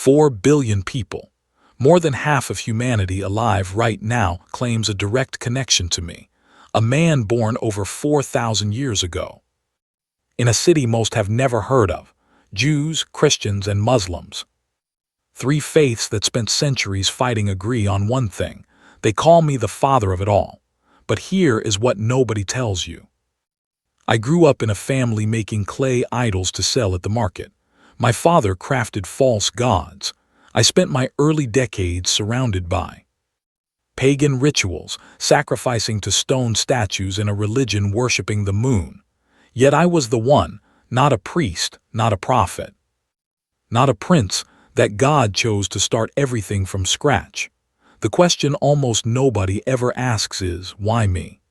4 billion people. More than half of humanity alive right now claims a direct connection to me, a man born over 4,000 years ago. In a city most have never heard of, Jews, Christians, and Muslims. 3 faiths that spent centuries fighting agree on one thing. They call me the father of it all. But here is what nobody tells you. I grew up in a family making clay idols to sell at the market. My father crafted false gods. I spent my early decades surrounded by pagan rituals, sacrificing to stone statues in a religion worshipping the moon. Yet I was the one, not a priest, not a prophet, not a prince, that God chose to start everything from scratch. The question almost nobody ever asks is, why me?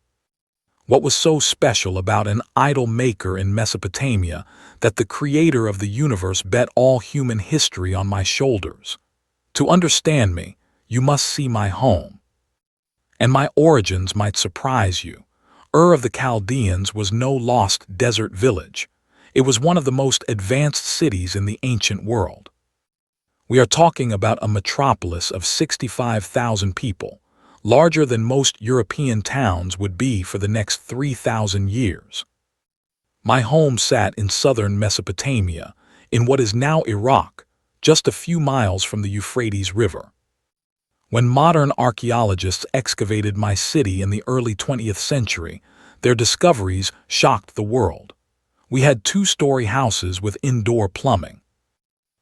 What was so special about an idol maker in Mesopotamia that the creator of the universe bet all human history on my shoulders? To understand me, you must see my home. And my origins might surprise you. Ur of the Chaldeans was no lost desert village. It was one of the most advanced cities in the ancient world. We are talking about a metropolis of 65,000 people, larger than most European towns would be for the next 3,000 years. My home sat in southern Mesopotamia, in what is now Iraq, just a few miles from the Euphrates River. When modern archaeologists excavated my city in the early 20th century, their discoveries shocked the world. We had 2-story houses with indoor plumbing,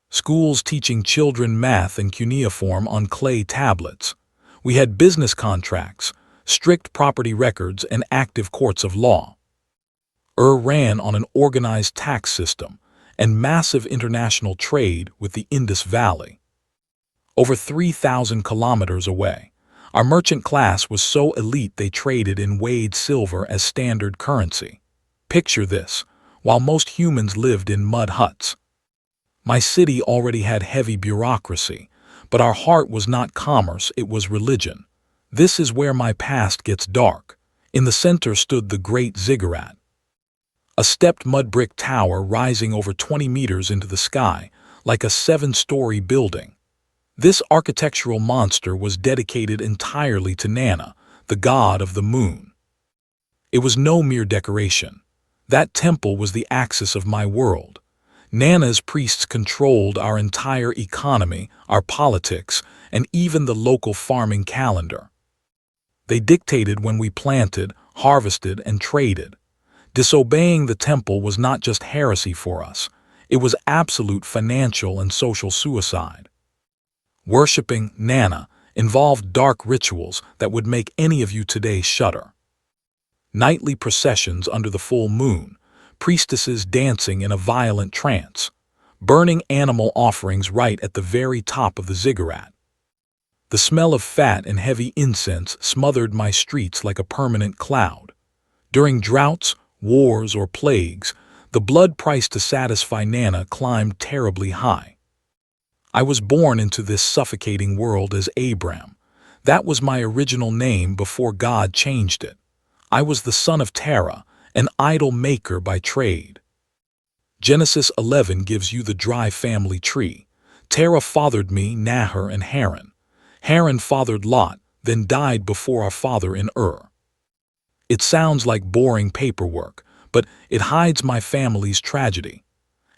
schools teaching children math and cuneiform on clay tablets. We had business contracts, strict property records, and active courts of law. Ur ran on an organized tax system and massive international trade with the Indus Valley. Over 3,000 kilometers away, our merchant class was so elite they traded in weighed silver as standard currency. Picture this, while most humans lived in mud huts. My city already had heavy bureaucracy, but our heart was not commerce, it was religion. This is where my past gets dark. In the center stood the Great Ziggurat, a stepped mud brick tower rising over 20 meters into the sky, like a 7-story building. This architectural monster was dedicated entirely to Nana, the god of the moon. It was no mere decoration. That temple was the axis of my world. Nana's priests controlled our entire economy, our politics, and even the local farming calendar. They dictated when we planted, harvested, and traded. Disobeying the temple was not just heresy for us, it was absolute financial and social suicide. Worshipping Nana involved dark rituals that would make any of you today shudder. Nightly processions under the full moon, priestesses dancing in a violent trance, burning animal offerings right at the very top of the ziggurat. The smell of fat and heavy incense smothered my streets like a permanent cloud. During droughts, wars, or plagues, the blood price to satisfy Nana climbed terribly high. I was born into this suffocating world as Abram. That was my original name before God changed it. I was the son of Terah, an idol maker by trade. Genesis 11 gives you the dry family tree. Terah fathered me, Nahor, and Haran. Haran fathered Lot, then died before our father in Ur. It sounds like boring paperwork, but it hides my family's tragedy.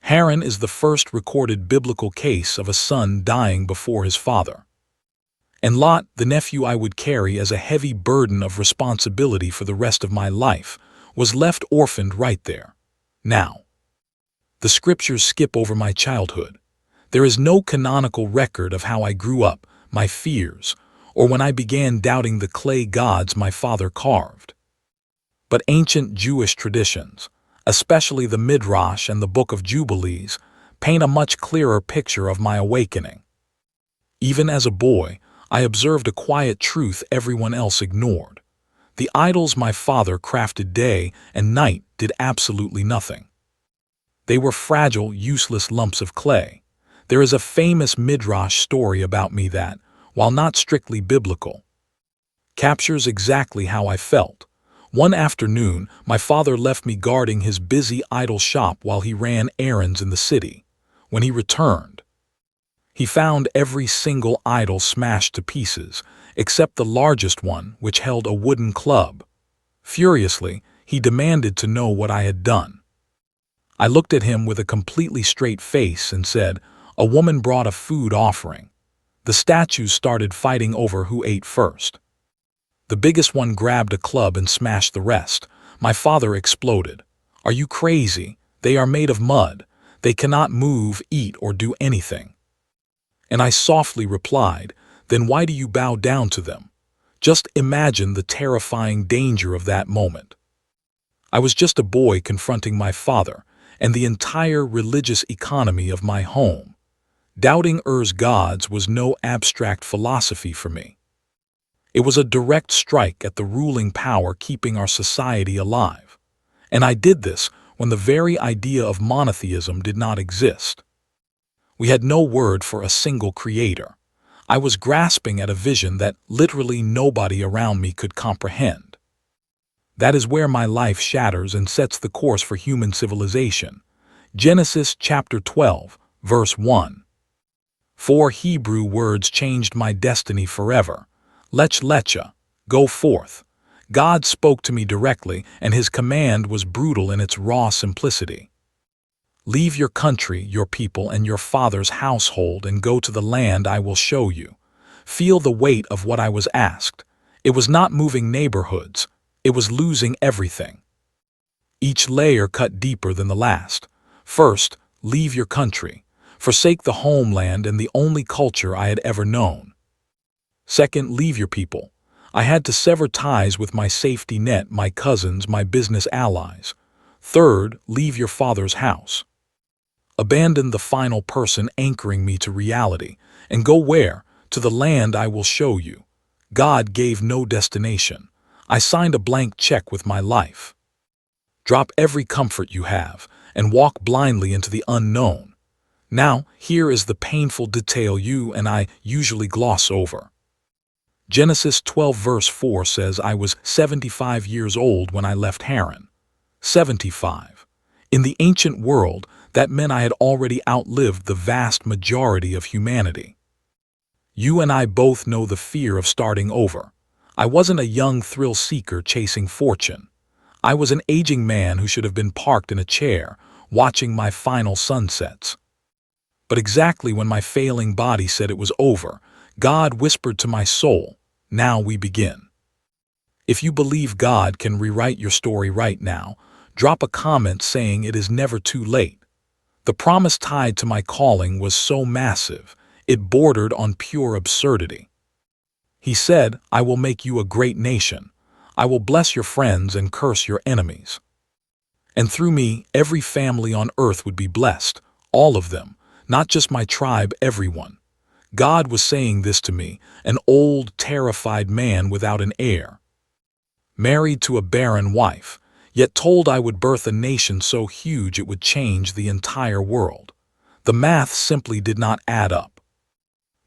Haran is the first recorded biblical case of a son dying before his father. And Lot, the nephew I would carry as a heavy burden of responsibility for the rest of my life, was left orphaned right there. Now, the scriptures skip over my childhood. There is no canonical record of how I grew up, my fears, or when I began doubting the clay gods my father carved. But ancient Jewish traditions, especially the Midrash and the Book of Jubilees, paint a much clearer picture of my awakening. Even as a boy, I observed a quiet truth everyone else ignored. The idols my father crafted day and night did absolutely nothing. They were fragile, useless lumps of clay. There is a famous Midrash story about me that, while not strictly biblical, captures exactly how I felt. One afternoon, my father left me guarding his busy idol shop while he ran errands in the city. When he returned, He found every single idol smashed to pieces, except the largest one, which held a wooden club. Furiously, he demanded to know what I had done. I looked at him with a completely straight face and said, "A woman brought a food offering." The statues started fighting over who ate first. The biggest one grabbed a club and smashed the rest. My father exploded. "Are you crazy? They are made of mud. They cannot move, eat, or do anything." And I softly replied, "Then why do you bow down to them?" Just imagine the terrifying danger of that moment. I was just a boy confronting my father and the entire religious economy of my home. Doubting Ur's gods was no abstract philosophy for me. It was a direct strike at the ruling power keeping our society alive. And I did this when the very idea of monotheism did not exist. We had no word for a single creator. I was grasping at a vision that literally nobody around me could comprehend. That is where my life shatters and sets the course for human civilization. Genesis chapter 12, verse 1. 4 Hebrew words changed my destiny forever. Lech lecha, go forth. God spoke to me directly, and his command was brutal in its raw simplicity. Leave your country, your people, and your father's household and go to the land I will show you. Feel the weight of what I was asked. It was not moving neighborhoods. It was losing everything. Each layer cut deeper than the last. First, leave your country. Forsake the homeland and the only culture I had ever known. Second, leave your people. I had to sever ties with my safety net, my cousins, my business allies. Third, leave your father's house. Abandon the final person anchoring me to reality, and go where? To the land I will show you. God gave no destination. I signed a blank check with my life. Drop every comfort you have, and walk blindly into the unknown. Now, here is the painful detail you and I usually gloss over. Genesis 12 verse 4 says I was 75 years old when I left Haran. 75. In the ancient world, that meant I had already outlived the vast majority of humanity. You and I both know the fear of starting over. I wasn't a young thrill-seeker chasing fortune. I was an aging man who should have been parked in a chair, watching my final sunsets. But exactly when my failing body said it was over, God whispered to my soul, "Now we begin." If you believe God can rewrite your story right now, drop a comment saying it is never too late. The promise tied to my calling was so massive, it bordered on pure absurdity. He said, "I will make you a great nation. I will bless your friends and curse your enemies." And through me, every family on earth would be blessed, all of them, not just my tribe, everyone. God was saying this to me, an old, terrified man without an heir. Married to a barren wife, yet told I would birth a nation so huge it would change the entire world. The math simply did not add up.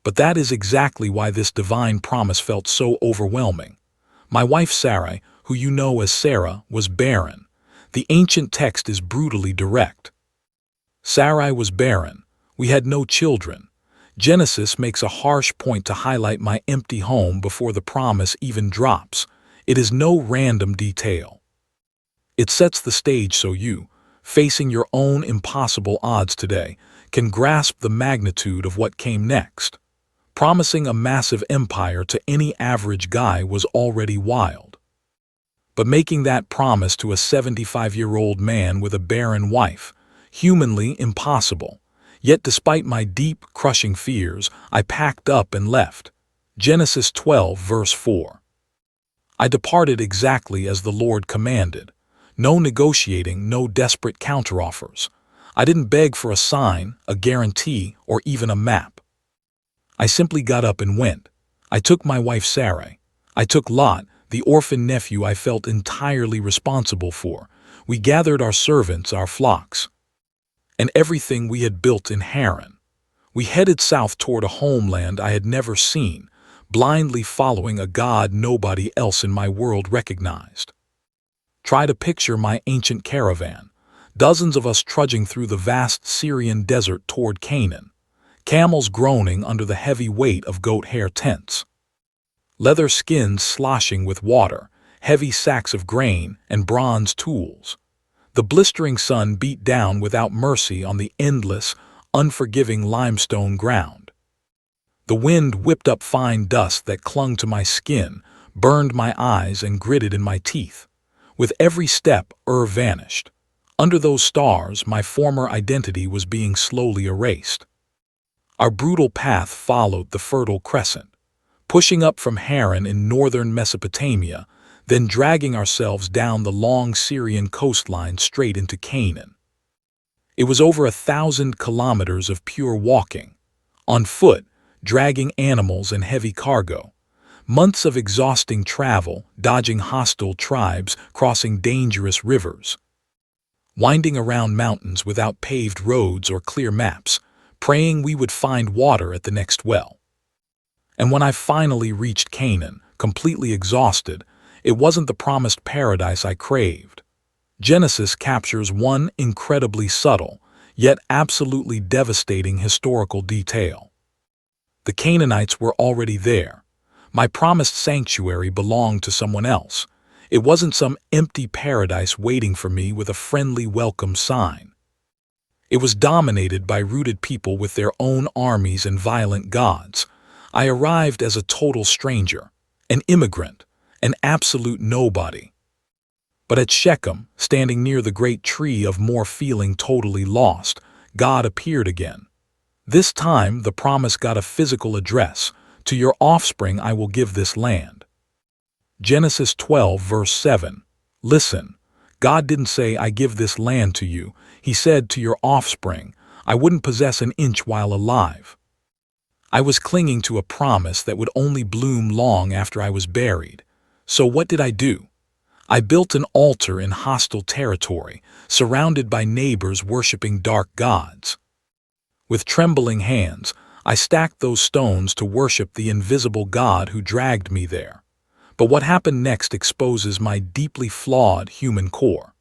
But that is exactly why this divine promise felt so overwhelming. My wife Sarai, who you know as Sarah, was barren. The ancient text is brutally direct. Sarai was barren. We had no children. Genesis makes a harsh point to highlight my empty home before the promise even drops. It is no random detail. It sets the stage so you, facing your own impossible odds today, can grasp the magnitude of what came next. Promising a massive empire to any average guy was already wild. But making that promise to a 75-year-old man with a barren wife, humanly impossible. Yet despite my deep, crushing fears, I packed up and left. Genesis 12 verse 4. I departed exactly as the Lord commanded. No negotiating, no desperate counteroffers. I didn't beg for a sign, a guarantee, or even a map. I simply got up and went. I took my wife Sarai. I took Lot, the orphan nephew I felt entirely responsible for. We gathered our servants, our flocks, and everything we had built in Haran. We headed south toward a homeland I had never seen, blindly following a God nobody else in my world recognized. Try to picture my ancient caravan, dozens of us trudging through the vast Syrian desert toward Canaan. camels groaning under the heavy weight of goat hair tents, leather skins sloshing with water, heavy sacks of grain, and bronze tools. The blistering sun beat down without mercy on the endless, unforgiving limestone ground. The wind whipped up fine dust that clung to my skin, burned my eyes, and gritted in my teeth. With every step, vanished. Under those stars, my former identity was being slowly erased. Our brutal path followed the Fertile Crescent, pushing up from Haran in northern Mesopotamia, then dragging ourselves down the long Syrian coastline straight into Canaan. It was over 1,000 kilometers of pure walking, on foot, dragging animals and heavy cargo. Months of exhausting travel, dodging hostile tribes, crossing dangerous rivers, winding around mountains without paved roads or clear maps, praying we would find water at the next well. And when I finally reached Canaan, completely exhausted, it wasn't the promised paradise I craved. Genesis captures one incredibly subtle, yet absolutely devastating historical detail. The Canaanites were already there. My promised sanctuary belonged to someone else. It wasn't some empty paradise waiting for me with a friendly welcome sign. It was dominated by rooted people with their own armies and violent gods. I arrived as a total stranger, an immigrant, an absolute nobody. But at Shechem, standing near the great tree of more feeling totally lost, God appeared again. This time the promise got a physical address. To your offspring I will give this land. Genesis 12 verse 7. Listen, God didn't say I give this land to you. He said to your offspring. I wouldn't possess an inch while alive. I was clinging to a promise that would only bloom long after I was buried. So what did I do? I built an altar in hostile territory, surrounded by neighbors worshiping dark gods. With trembling hands, I stacked those stones to worship the invisible God who dragged me there. But what happened next exposes my deeply flawed human core.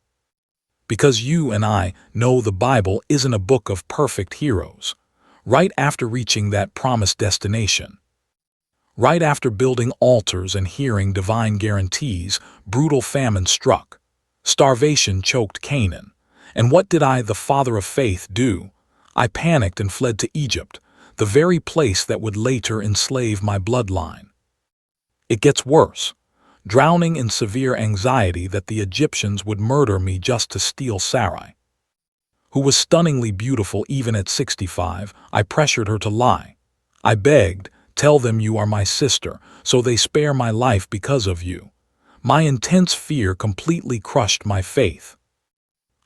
Because you and I know the Bible isn't a book of perfect heroes. Right after reaching that promised destination, right after building altars and hearing divine guarantees, brutal famine struck. Starvation choked Canaan. And what did I, the father of faith, do? I panicked and fled to Egypt, the very place that would later enslave my bloodline. It gets worse. Drowning in severe anxiety that the Egyptians would murder me just to steal Sarai, who was stunningly beautiful even at 65, I pressured her to lie. I begged, tell them you are my sister, so they spare my life because of you. My intense fear completely crushed my faith.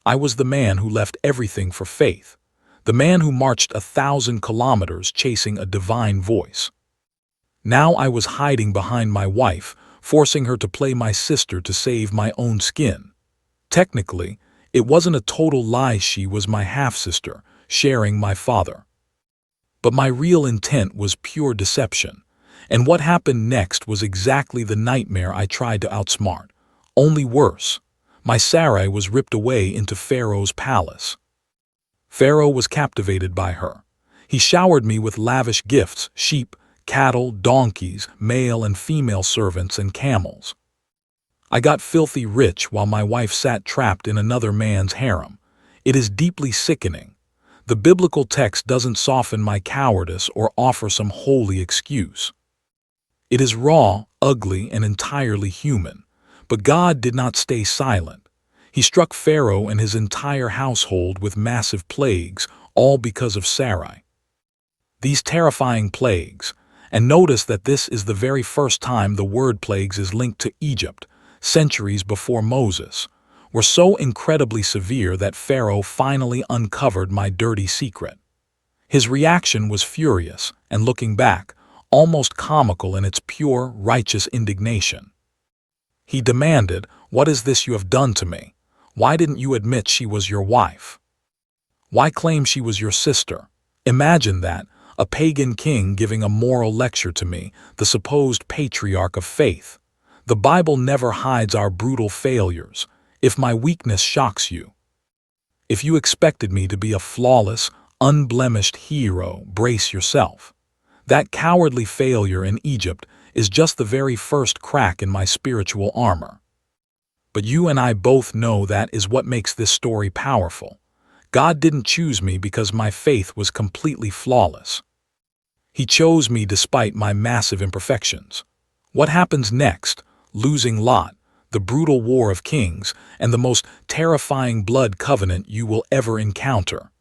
I was the man who left everything for faith, the man who marched 1,000 kilometers chasing a divine voice. Now I was hiding behind my wife, forcing her to play my sister to save my own skin. Technically, it wasn't a total lie. She was my half-sister, sharing my father. But my real intent was pure deception. And what happened next was exactly the nightmare I tried to outsmart. Only worse. My Sarai was ripped away into Pharaoh's palace. Pharaoh was captivated by her. He showered me with lavish gifts, sheep, cattle, donkeys, male and female servants, and camels. I got filthy rich while my wife sat trapped in another man's harem. It is deeply sickening. The biblical text doesn't soften my cowardice or offer some holy excuse. It is raw, ugly, and entirely human. But God did not stay silent. He struck Pharaoh and his entire household with massive plagues, all because of Sarai. These terrifying plagues, and notice that this is the very first time the word plagues is linked to Egypt, centuries before Moses, were so incredibly severe that Pharaoh finally uncovered my dirty secret. His reaction was furious, and looking back, almost comical in its pure, righteous indignation. He demanded, "What is this you have done to me? Why didn't you admit she was your wife? Why claim she was your sister?" Imagine that, a pagan king giving a moral lecture to me, the supposed patriarch of faith. The Bible never hides our brutal failures. If my weakness shocks you, if you expected me to be a flawless, unblemished hero, brace yourself. That cowardly failure in Egypt is just the very first crack in my spiritual armor. But you and I both know that is what makes this story powerful. God didn't choose me because my faith was completely flawless. He chose me despite my massive imperfections. What happens next, losing Lot, the brutal war of kings, and the most terrifying blood covenant you will ever encounter,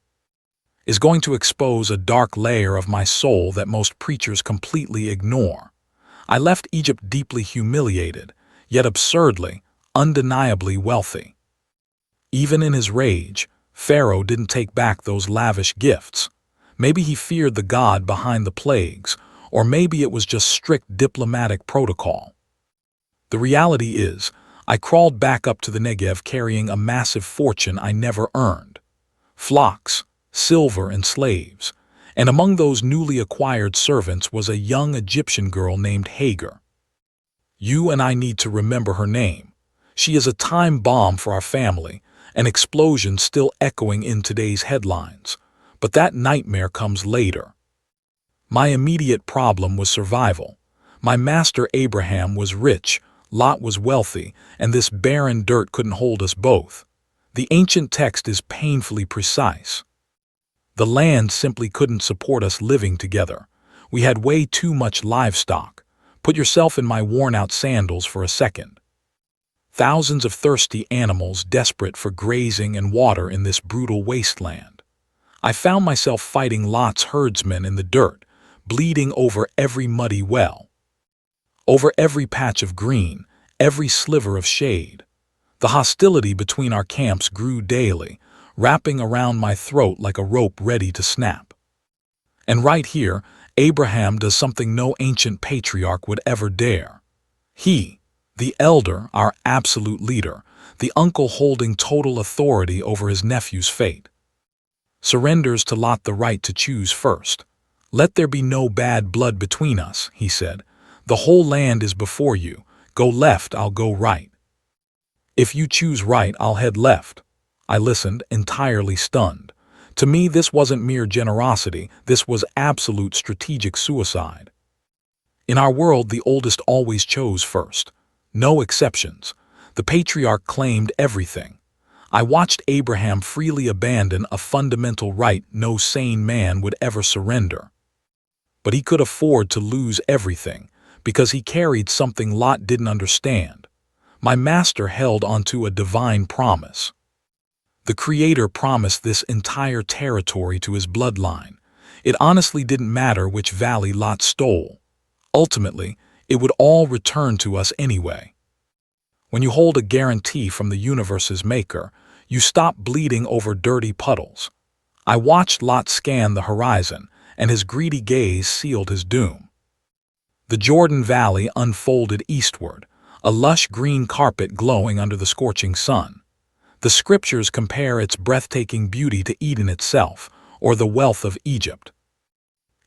is going to expose a dark layer of my soul that most preachers completely ignore. I left Egypt deeply humiliated, yet absurdly, undeniably wealthy. Even in his rage, Pharaoh didn't take back those lavish gifts. Maybe he feared the God behind the plagues, or maybe it was just strict diplomatic protocol. The reality is, I crawled back up to the Negev carrying a massive fortune I never earned. Flocks, silver, and slaves. And among those newly acquired servants was a young Egyptian girl named Hagar. You and I need to remember her name. She is a time bomb for our family, an explosion still echoing in today's headlines. But that nightmare comes later. My immediate problem was survival. My master Abraham was rich, Lot was wealthy, and this barren dirt couldn't hold us both. The ancient text is painfully precise. The land simply couldn't support us living together. We had way too much livestock. Put yourself in my worn-out sandals for a second. Thousands of thirsty animals desperate for grazing and water in this brutal wasteland. I found myself fighting Lot's herdsmen in the dirt, bleeding over every muddy well, over every patch of green, every sliver of shade. The hostility between our camps grew daily, wrapping around my throat like a rope ready to snap. And right here, Abraham does something no ancient patriarch would ever dare. He, the elder, our absolute leader, the uncle holding total authority over his nephew's fate, surrenders to Lot the right to choose first. Let there be no bad blood between us, he said. The whole land is before you. Go left, I'll go right. If you choose right, I'll head left. I listened, entirely stunned. To me, this wasn't mere generosity, this was absolute strategic suicide. In our world, the oldest always chose first. No exceptions. The patriarch claimed everything. I watched Abraham freely abandon a fundamental right no sane man would ever surrender. But he could afford to lose everything, because he carried something Lot didn't understand. My master held onto a divine promise. The Creator promised this entire territory to his bloodline. It honestly didn't matter which valley Lot stole. Ultimately, it would all return to us anyway. When you hold a guarantee from the universe's maker, you stop bleeding over dirty puddles. I watched Lot scan the horizon, and his greedy gaze sealed his doom. The Jordan Valley unfolded eastward, a lush green carpet glowing under the scorching sun. The scriptures compare its breathtaking beauty to Eden itself, or the wealth of Egypt.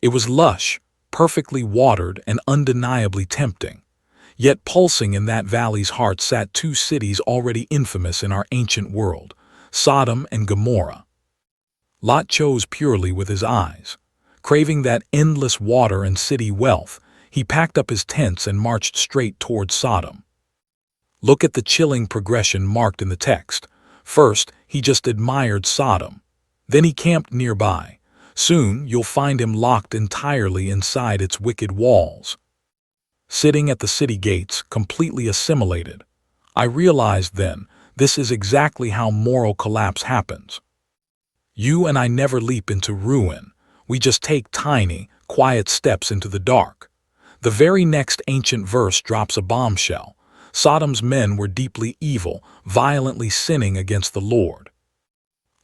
It was lush, perfectly watered, and undeniably tempting. Yet pulsing in that valley's heart sat two cities already infamous in our ancient world, Sodom and Gomorrah. Lot chose purely with his eyes. Craving that endless water and city wealth, he packed up his tents and marched straight toward Sodom. Look at the chilling progression marked in the text. First, he just admired Sodom. Then he camped nearby. Soon, you'll find him locked entirely inside its wicked walls. Sitting at the city gates, completely assimilated, I realized then, this is exactly how moral collapse happens. You and I never leap into ruin. We just take tiny, quiet steps into the dark. The very next ancient verse drops a bombshell. Sodom's men were deeply evil, violently sinning against the Lord.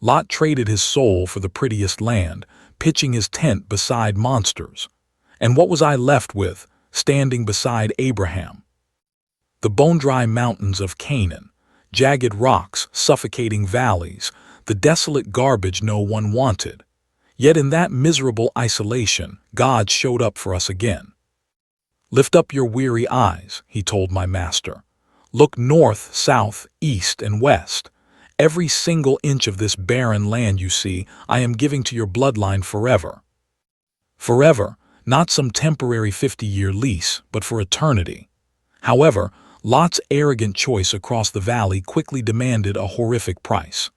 Lot traded his soul for the prettiest land, pitching his tent beside monsters. And what was I left with, standing beside Abraham? The bone-dry mountains of Canaan, jagged rocks, suffocating valleys, the desolate garbage no one wanted. Yet in that miserable isolation, God showed up for us again. Lift up your weary eyes, he told my master. Look north, south, east, and west. Every single inch of this barren land you see, I am giving to your bloodline forever. Forever, not some temporary 50-year lease, but for eternity. However, Lot's arrogant choice across the valley quickly demanded a horrific price.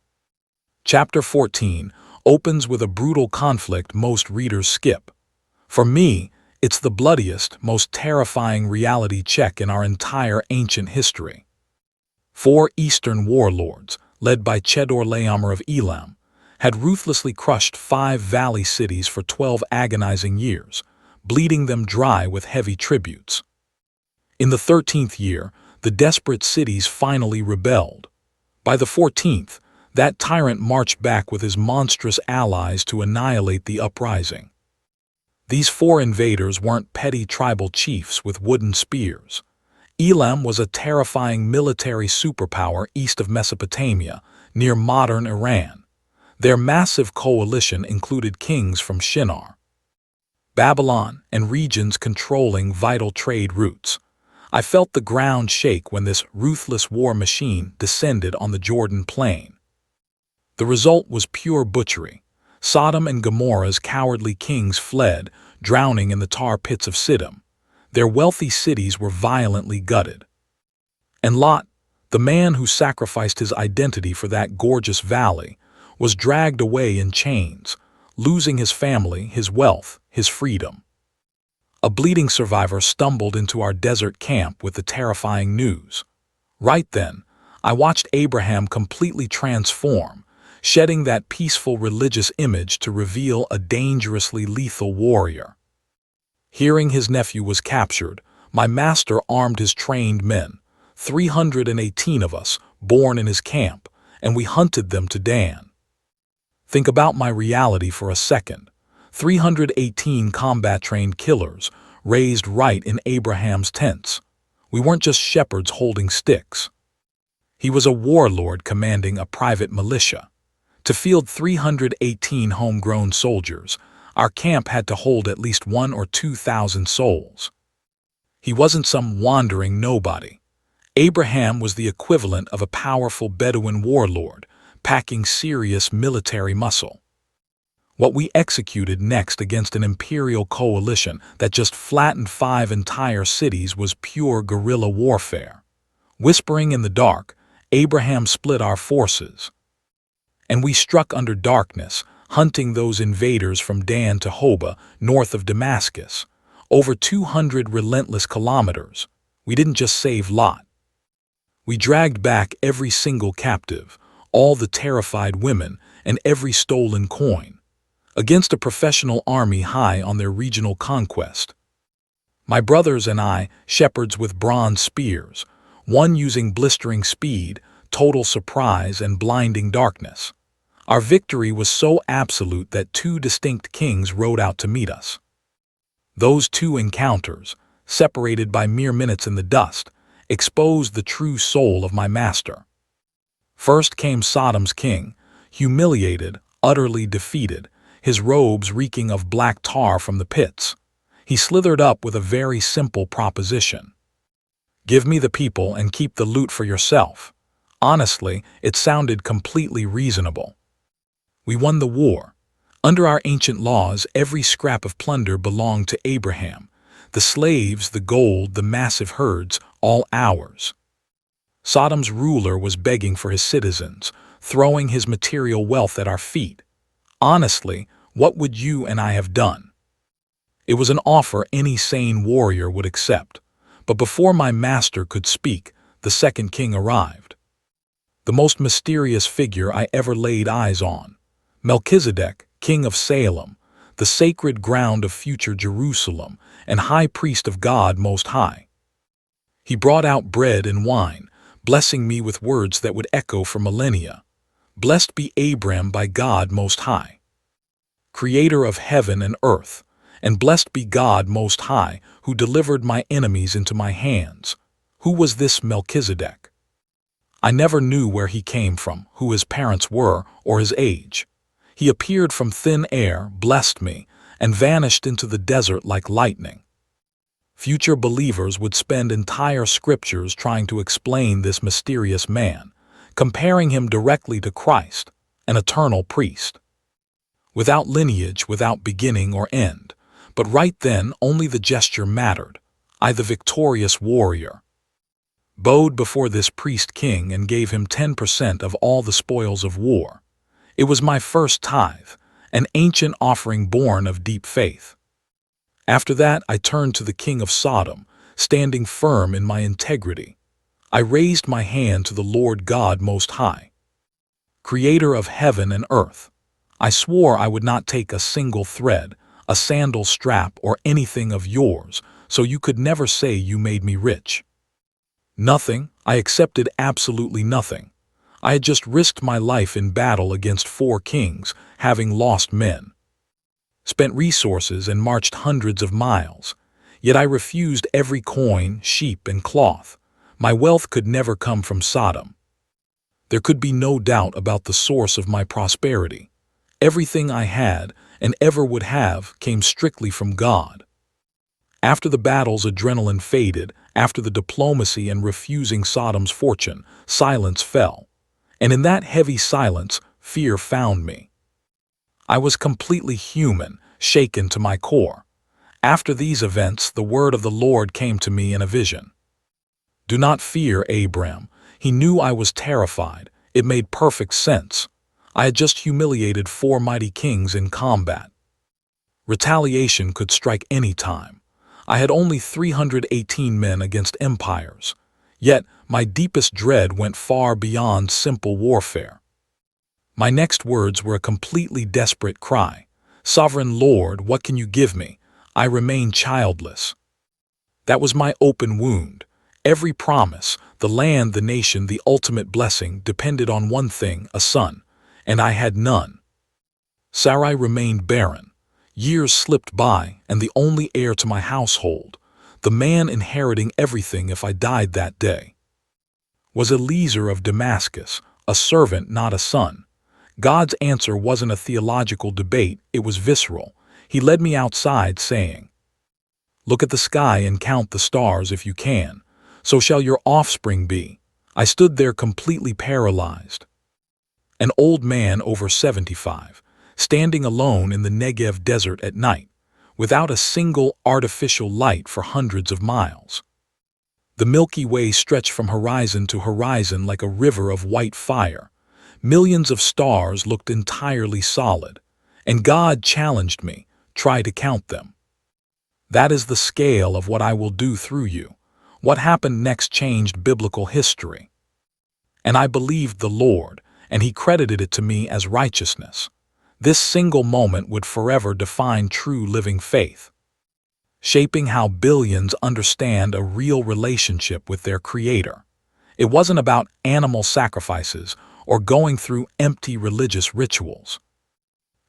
Chapter 14 opens with a brutal conflict most readers skip. For me, it's the bloodiest, most terrifying reality check in our entire ancient history. 4 eastern warlords, led by Chedorlaomer of Elam, had ruthlessly crushed 5 valley cities for 12 agonizing years, bleeding them dry with heavy tributes. In the 13th year, the desperate cities finally rebelled. By the 14th, that tyrant marched back with his monstrous allies to annihilate the uprising. These 4 invaders weren't petty tribal chiefs with wooden spears. Elam was a terrifying military superpower east of Mesopotamia, near modern Iran. Their massive coalition included kings from Shinar, Babylon, and regions controlling vital trade routes. I felt the ground shake when this ruthless war machine descended on the Jordan plain. The result was pure butchery. Sodom and Gomorrah's cowardly kings fled, drowning in the tar pits of Sodom. Their wealthy cities were violently gutted. And Lot, the man who sacrificed his identity for that gorgeous valley, was dragged away in chains, losing his family, his wealth, his freedom. A bleeding survivor stumbled into our desert camp with the terrifying news. Right then, I watched Abraham completely transform, shedding that peaceful religious image to reveal a dangerously lethal warrior. Hearing his nephew was captured, my master armed his trained men, 318 of us, born in his camp, and we hunted them to Dan. Think about my reality for a second. 318 combat-trained killers, raised right in Abraham's tents. We weren't just shepherds holding sticks. He was a warlord commanding a private militia. To field 318 homegrown soldiers, our camp had to hold at least 1,000 or 2,000 souls. He wasn't some wandering nobody. Abraham was the equivalent of a powerful Bedouin warlord, packing serious military muscle. What we executed next against an imperial coalition that just flattened 5 entire cities was pure guerrilla warfare. Whispering in the dark, Abraham split our forces. And we struck under darkness, hunting those invaders from Dan to Hobah, north of Damascus. Over 200 relentless kilometers. We didn't just save Lot. We dragged back every single captive, all the terrified women, and every stolen coin, against a professional army high on their regional conquest. My brothers and I, shepherds with bronze spears, one using blistering speed, total surprise, and blinding darkness. Our victory was so absolute that 2 distinct kings rode out to meet us. Those 2 encounters, separated by mere minutes in the dust, exposed the true soul of my master. First came Sodom's king, humiliated, utterly defeated, his robes reeking of black tar from the pits. He slithered up with a very simple proposition. Give me the people and keep the loot for yourself. Honestly, it sounded completely reasonable. We won the war. Under our ancient laws, every scrap of plunder belonged to Abraham. The slaves, the gold, the massive herds, all ours. Sodom's ruler was begging for his citizens, throwing his material wealth at our feet. Honestly, what would you and I have done? It was an offer any sane warrior would accept. But before my master could speak, the second king arrived. The most mysterious figure I ever laid eyes on. Melchizedek, king of Salem, the sacred ground of future Jerusalem, and high priest of God Most High. He brought out bread and wine, blessing me with words that would echo for millennia. Blessed be Abram by God Most High, Creator of heaven and earth, and blessed be God Most High, who delivered my enemies into my hands. Who was this Melchizedek? I never knew where he came from, who his parents were, or his age. He appeared from thin air, blessed me, and vanished into the desert like lightning. Future believers would spend entire scriptures trying to explain this mysterious man, comparing him directly to Christ, an eternal priest. Without lineage, without beginning or end. But right then, only the gesture mattered. I, the victorious warrior, bowed before this priest-king and gave him 10% of all the spoils of war. It was my first tithe, an ancient offering born of deep faith. After that, I turned to the king of Sodom, standing firm in my integrity. I raised my hand to the Lord God Most High, creator of heaven and earth. I swore I would not take a single thread, a sandal strap, or anything of yours, so you could never say you made me rich. Nothing. I accepted absolutely nothing. I had just risked my life in battle against 4 kings, having lost men, spent resources, and marched hundreds of miles. Yet I refused every coin, sheep, and cloth. My wealth could never come from Sodom. There could be no doubt about the source of my prosperity. Everything I had, and ever would have, came strictly from God. After the battle's adrenaline faded, after the diplomacy and refusing Sodom's fortune, silence fell. And in that heavy silence, fear found me. I was completely human, shaken to my core. After these events, the word of the Lord came to me in a vision. Do not fear, Abram. He knew I was terrified. It made perfect sense. I had just humiliated 4 mighty kings in combat. Retaliation could strike any time. I had only 318 men against empires. Yet, my deepest dread went far beyond simple warfare. My next words were a completely desperate cry. Sovereign Lord, what can you give me? I remain childless. That was my open wound. Every promise, the land, the nation, the ultimate blessing, depended on one thing, a son, and I had none. Sarai remained barren. Years slipped by, and the only heir to my household, the man inheriting everything if I died that day, was Eliezer of Damascus, a servant, not a son. God's answer wasn't a theological debate, it was visceral. He led me outside, saying, "Look at the sky and count the stars if you can. So shall your offspring be." I stood there completely paralyzed. An old man over 75, standing alone in the Negev desert at night, without a single artificial light for hundreds of miles. The Milky Way stretched from horizon to horizon like a river of white fire. Millions of stars looked entirely solid, and God challenged me, try to count them. That is the scale of what I will do through you. What happened next changed biblical history. And I believed the Lord, and He credited it to me as righteousness. This single moment would forever define true living faith, shaping how billions understand a real relationship with their Creator. It wasn't about animal sacrifices or going through empty religious rituals.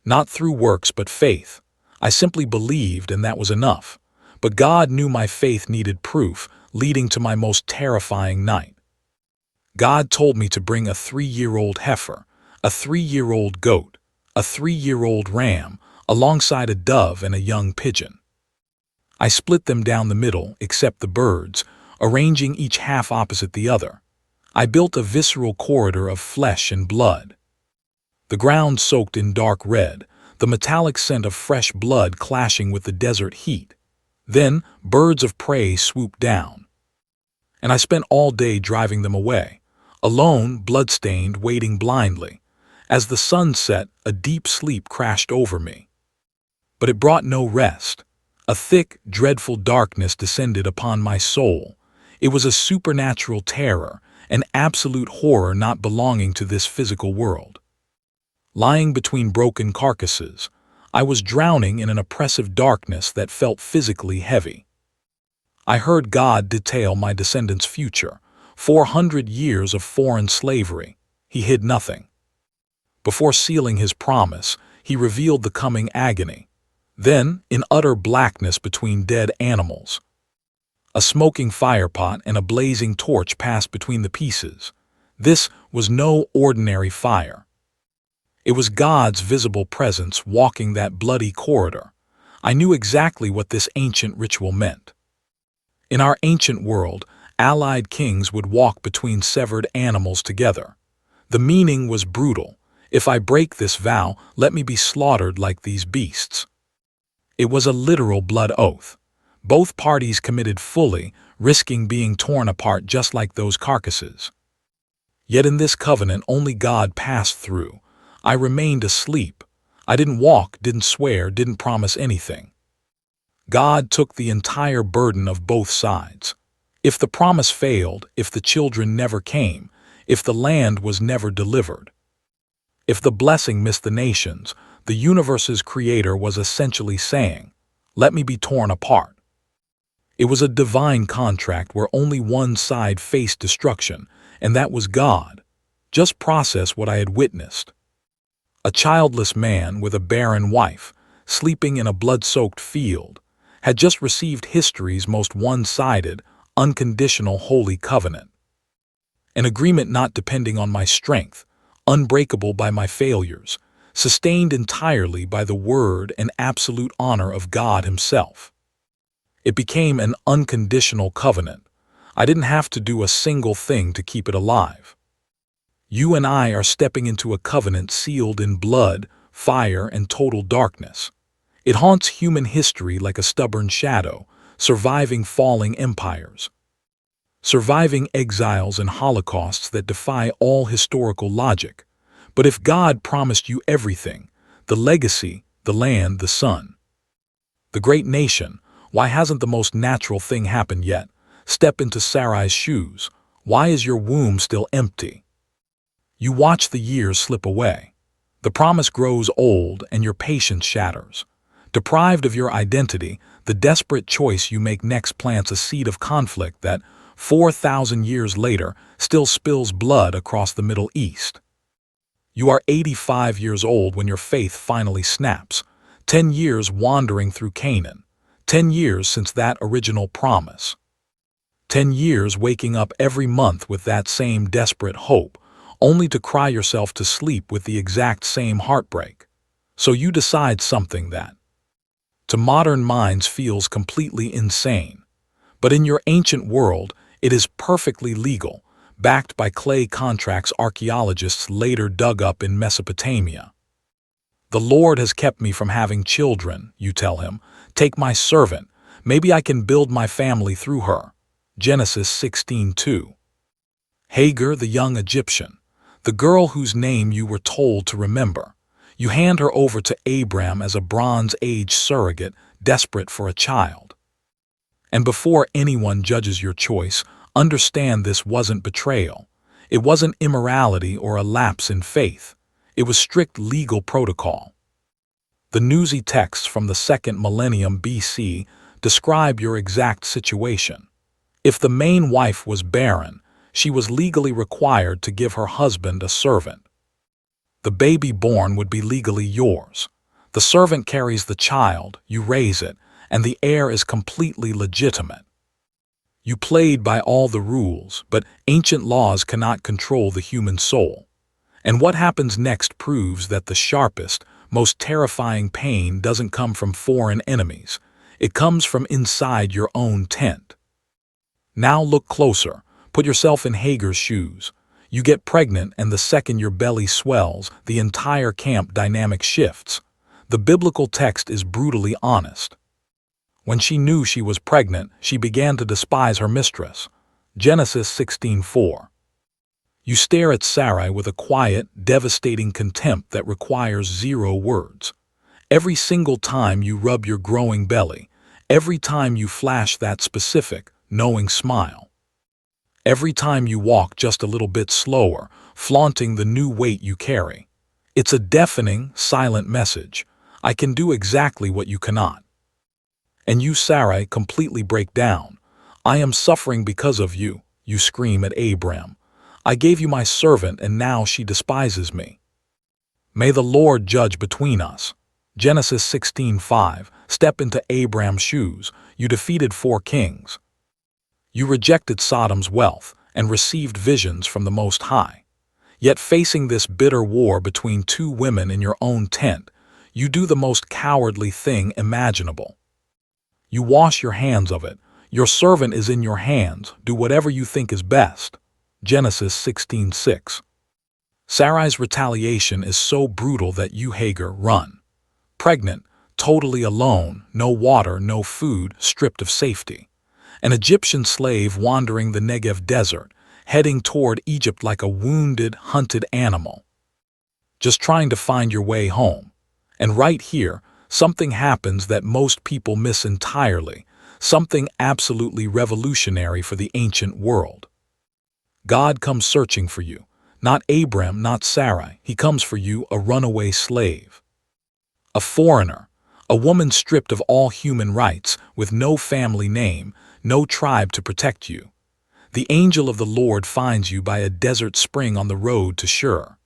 Not through works but faith. I simply believed, and that was enough. But God knew my faith needed proof, leading to my most terrifying night. God told me to bring a 3-year-old heifer, a 3-year-old goat, a 3-year-old ram, alongside a dove and a young pigeon. I split them down the middle, except the birds, arranging each half opposite the other. I built a visceral corridor of flesh and blood. The ground soaked in dark red, the metallic scent of fresh blood clashing with the desert heat. Then, birds of prey swooped down. And I spent all day driving them away, alone, blood-stained, waiting blindly. As the sun set, a deep sleep crashed over me. But it brought no rest. A thick, dreadful darkness descended upon my soul. It was a supernatural terror, an absolute horror not belonging to this physical world. Lying between broken carcasses, I was drowning in an oppressive darkness that felt physically heavy. I heard God detail my descendants' future, 400 years of foreign slavery. He hid nothing. Before sealing His promise, He revealed the coming agony. Then, in utter blackness between dead animals, a smoking firepot and a blazing torch passed between the pieces. This was no ordinary fire. It was God's visible presence walking that bloody corridor. I knew exactly what this ancient ritual meant. In our ancient world, allied kings would walk between severed animals together. The meaning was brutal. If I break this vow, let me be slaughtered like these beasts. It was a literal blood oath. Both parties committed fully, risking being torn apart just like those carcasses. Yet in this covenant only God passed through. I remained asleep. I didn't walk, didn't swear, didn't promise anything. God took the entire burden of both sides. If the promise failed, if the children never came, if the land was never delivered, if the blessing missed the nations, the universe's creator was essentially saying, "Let me be torn apart." It was a divine contract where only one side faced destruction, and that was God. Just process what I had witnessed. A childless man with a barren wife, sleeping in a blood-soaked field, had just received history's most one-sided, unconditional holy covenant. An agreement not depending on my strength, unbreakable by my failures, sustained entirely by the word and absolute honor of God Himself. It became an unconditional covenant. I didn't have to do a single thing to keep it alive. You and I are stepping into a covenant sealed in blood, fire, and total darkness. It haunts human history like a stubborn shadow, surviving falling empires, surviving exiles and holocausts that defy all historical logic. But if God promised you everything, the legacy, the land, the son, the great nation, why hasn't the most natural thing happened yet? Step into Sarai's shoes. Why is your womb still empty? You watch the years slip away. The promise grows old and your patience shatters. Deprived of your identity, the desperate choice you make next plants a seed of conflict that, 4,000 years later, still spills blood across the Middle East. You are 85 years old when your faith finally snaps. 10 years wandering through Canaan. 10 years since that original promise. 10 years waking up every month with that same desperate hope, only to cry yourself to sleep with the exact same heartbreak. So you decide something that, to modern minds, feels completely insane. But in your ancient world, it is perfectly legal, backed by clay contracts archaeologists later dug up in Mesopotamia. The Lord has kept me from having children, you tell him. Take my servant. Maybe I can build my family through her. Genesis 16:2. Hagar, the young Egyptian, the girl whose name you were told to remember. You hand her over to Abram as a Bronze Age surrogate, desperate for a child. And before anyone judges your choice, understand this wasn't betrayal. It wasn't immorality or a lapse in faith. It was strict legal protocol. The newsy texts from the 2nd millennium BC describe your exact situation. If the main wife was barren, she was legally required to give her husband a servant. The baby born would be legally yours. The servant carries the child, you raise it, and the heir is completely legitimate. You played by all the rules, but ancient laws cannot control the human soul. And what happens next proves that the sharpest, most terrifying pain doesn't come from foreign enemies. It comes from inside your own tent. Now look closer. Put yourself in Hagar's shoes. You get pregnant, and the second your belly swells, the entire camp dynamic shifts. The biblical text is brutally honest. When she knew she was pregnant, she began to despise her mistress. Genesis 16:4. You stare at Sarai with a quiet, devastating contempt that requires 0 words. Every single time you rub your growing belly, every time you flash that specific, knowing smile, every time you walk just a little bit slower, flaunting the new weight you carry, it's a deafening, silent message. I can do exactly what you cannot. And you, Sarai, completely break down. I am suffering because of you, you scream at Abram. I gave you my servant, and now she despises me. May the Lord judge between us. Genesis 16:5. Step into Abram's shoes. You defeated 4 kings. You rejected Sodom's wealth and received visions from the Most High. Yet facing this bitter war between 2 women in your own tent, you do the most cowardly thing imaginable. You wash your hands of it. Your servant is in your hands. Do whatever you think is best. Genesis 16:6. Sarai's retaliation is so brutal that you, Hagar, run. Pregnant, totally alone, no water, no food, stripped of safety. An Egyptian slave wandering the Negev desert, heading toward Egypt like a wounded, hunted animal. Just trying to find your way home. And right here, something happens that most people miss entirely, something absolutely revolutionary for the ancient world. God comes searching for you. Not Abram, not Sarai. He comes for you, a runaway slave. A foreigner, a woman stripped of all human rights, with no family name, no tribe to protect you. The angel of the Lord finds you by a desert spring on the road to Shur.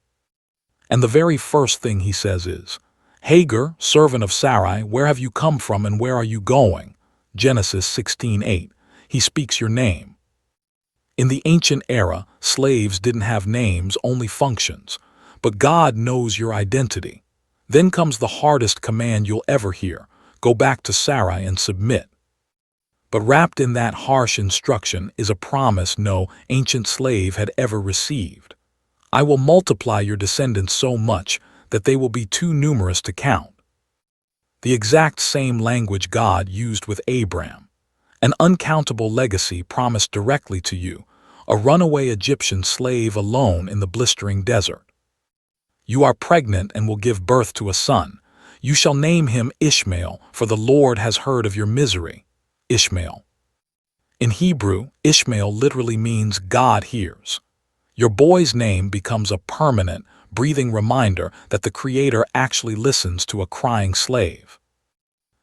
And the very first thing he says is, Hagar, servant of Sarai, where have you come from and where are you going? Genesis 16:8. He speaks your name. In the ancient era, slaves didn't have names, only functions. But God knows your identity. Then comes the hardest command you'll ever hear. Go back to Sarai and submit. But wrapped in that harsh instruction is a promise no ancient slave had ever received. I will multiply your descendants so much that they will be too numerous to count. The exact same language God used with Abram. An uncountable legacy promised directly to you, a runaway Egyptian slave alone in the blistering desert. You are pregnant and will give birth to a son. You shall name him Ishmael, for the Lord has heard of your misery. Ishmael. In Hebrew, Ishmael literally means God hears. Your boy's name becomes a permanent, breathing reminder that the Creator actually listens to a crying slave.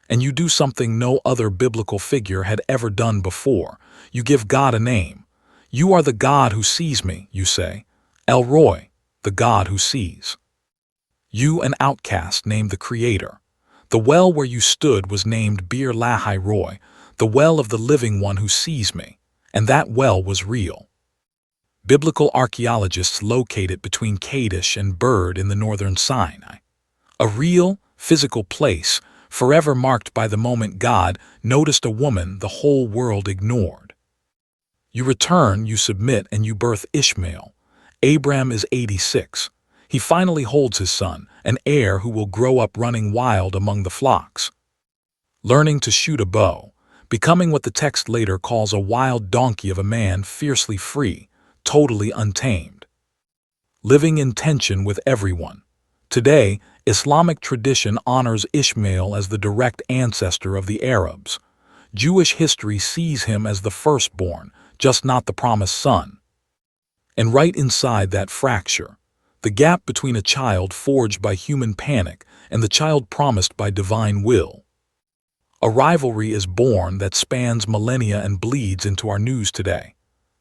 And you do something no other biblical figure had ever done before. You give God a name. You are the God who sees me, you say. El Roi, the God who sees. You, an outcast, named the Creator. The well where you stood was named Bir Lahai Roi, the well of the living one who sees me, and that well was real. Biblical archaeologists locate it between Kadesh and Bird in the northern Sinai. A real, physical place, forever marked by the moment God noticed a woman the whole world ignored. You return, you submit, and you birth Ishmael. Abram is 86. He finally holds his son, an heir who will grow up running wild among the flocks. Learning to shoot a bow, becoming what the text later calls a wild donkey of a man fiercely free, totally untamed. Living in tension with everyone. Today, Islamic tradition honors Ishmael as the direct ancestor of the Arabs. Jewish history sees him as the firstborn, just not the promised son. And right inside that fracture, the gap between a child forged by human panic and the child promised by divine will. A rivalry is born that spans millennia and bleeds into our news today.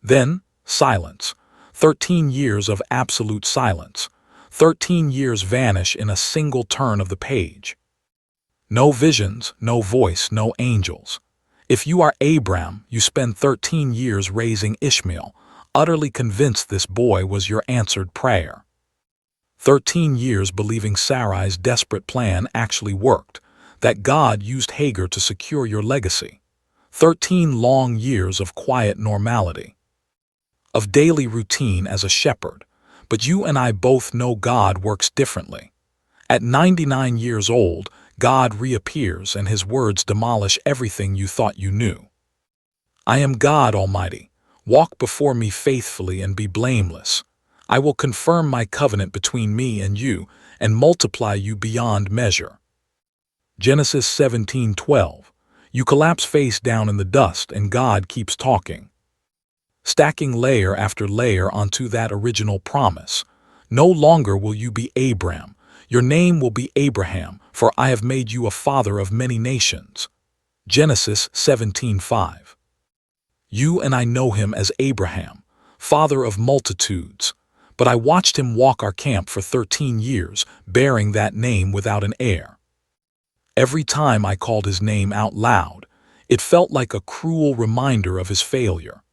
Then, silence. 13 years of absolute silence. 13 years vanish in a single turn of the page. No visions, no voice, no angels. If you are Abram, you spend 13 years raising Ishmael, utterly convinced this boy was your answered prayer. 13 years believing Sarai's desperate plan actually worked, that God used Hagar to secure your legacy. 13 long years of quiet normality. Of daily routine as a shepherd. But you and I both know God works differently. At 99 years old, God reappears and his words demolish everything you thought you knew. I am God Almighty. Walk before me faithfully and be blameless. I will confirm my covenant between me and you and multiply you beyond measure. Genesis 17:12. You collapse face down in the dust and God keeps talking. Stacking layer after layer onto that original promise. No longer will you be Abram. Your name will be Abraham, for I have made you a father of many nations. Genesis 17:5. You and I know him as Abraham, father of multitudes. But I watched him walk our camp for 13 years, bearing that name without an heir. Every time I called his name out loud, it felt like a cruel reminder of his failure.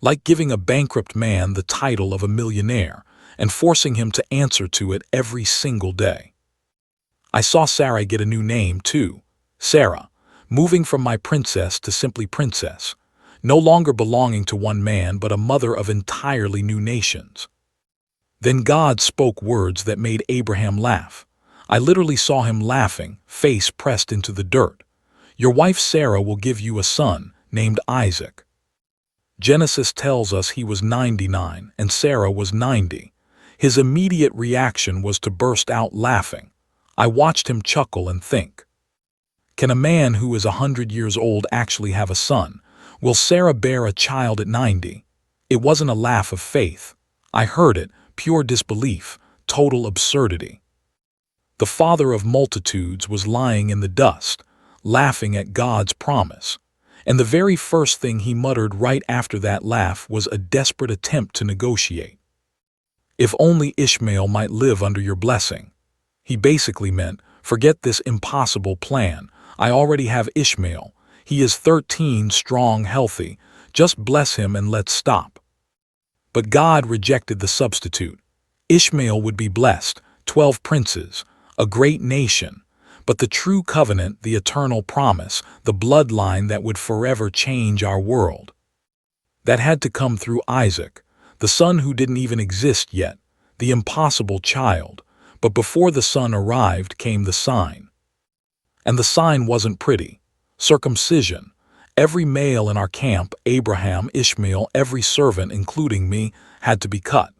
Like giving a bankrupt man the title of a millionaire and forcing him to answer to it every single day. I saw Sarai get a new name too, Sarah, moving from my princess to simply princess, no longer belonging to one man but a mother of entirely new nations. Then God spoke words that made Abraham laugh. I literally saw him laughing, face pressed into the dirt. Your wife Sarah will give you a son, named Isaac. Genesis tells us he was 99 and Sarah was 90. His immediate reaction was to burst out laughing. I watched him chuckle and think. Can a man who is 100 years old actually have a son? Will Sarah bear a child at 90? It wasn't a laugh of faith. I heard it, pure disbelief, total absurdity. The father of multitudes was lying in the dust, laughing at God's promise. And the very first thing he muttered right after that laugh was a desperate attempt to negotiate. If only Ishmael might live under your blessing. He basically meant, forget this impossible plan. I already have Ishmael. He is 13, strong, healthy. Just bless him and let's stop. But God rejected the substitute. Ishmael would be blessed, 12 princes, a great nation. But the true covenant, the eternal promise, the bloodline that would forever change our world, that had to come through Isaac, the son who didn't even exist yet, the impossible child. But before the son arrived came the sign. And the sign wasn't pretty. Circumcision. Every male in our camp, Abraham, Ishmael, every servant, including me, had to be cut.